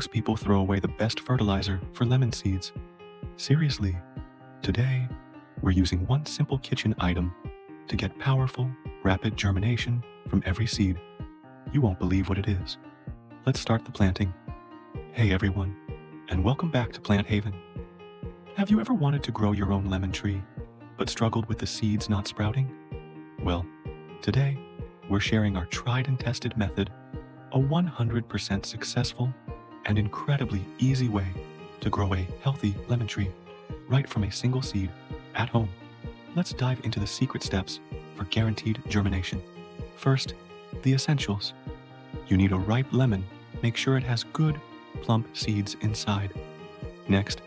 Most people throw away the best fertilizer for lemon seeds. Seriously, today we're using one simple kitchen item to get powerful, rapid germination from every seed. You won't believe what it is. Let's start the planting. Hey everyone, and welcome back to Plant Haven. Have you ever wanted to grow your own lemon tree, but struggled with the seeds not sprouting? Well, today we're sharing our tried and tested method, a 100% successful and incredibly easy way to grow a healthy lemon tree right from a single seed at home. Let's dive into the secret steps for guaranteed germination. First, the essentials. You need a ripe lemon. Make sure it has good, plump seeds inside. Next,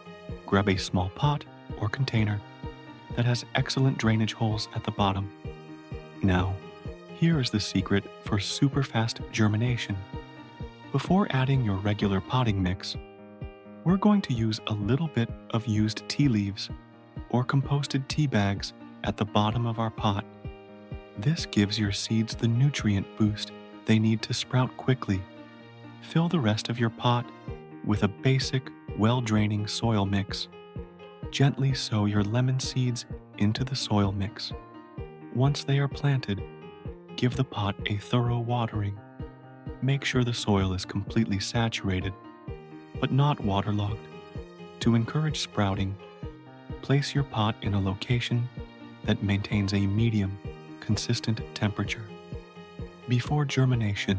grab a small pot or container that has excellent drainage holes at the bottom. Now, here is the secret for super fast germination. Before adding your regular potting mix, we're going to use a little bit of used tea leaves or composted tea bags at the bottom of our pot. This gives your seeds the nutrient boost they need to sprout quickly. Fill the rest of your pot with a basic, well-draining soil mix. Gently sow your lemon seeds into the soil mix. Once they are planted, give the pot a thorough watering. Make sure the soil is completely saturated, but not waterlogged. To encourage sprouting, place your pot in a location that maintains a medium, consistent temperature. Before germination,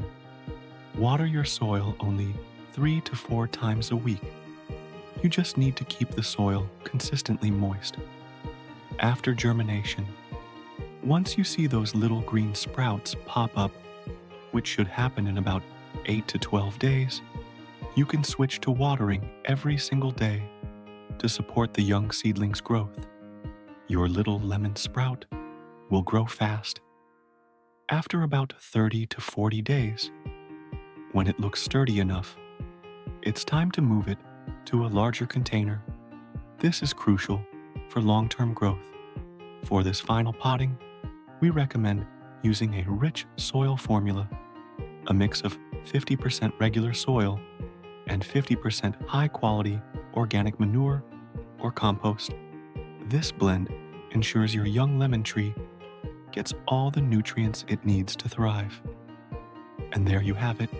water your soil only 3 to 4 times a week. You just need to keep the soil consistently moist. After germination, once you see those little green sprouts pop up, which should happen in about 8 to 12 days, you can switch to watering every single day to support the young seedling's growth. Your little lemon sprout will grow fast. After about 30 to 40 days, when it looks sturdy enough, it's time to move it to a larger container. This is crucial for long-term growth. For this final potting, we recommend using a rich soil formula, a mix of 50% regular soil and 50% high-quality organic manure or compost. This blend ensures your young lemon tree gets all the nutrients it needs to thrive. And there you have it,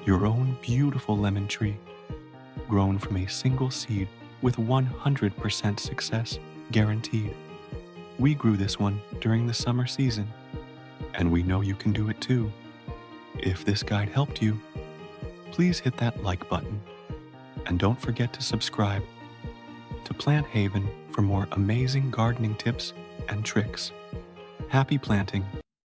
your own beautiful lemon tree, grown from a single seed with 100% success guaranteed. We grew this one during the summer season, and we know you can do it too. If this guide helped you, please hit that like button, and don't forget to subscribe to Plant Haven for more amazing gardening tips and tricks. Happy planting!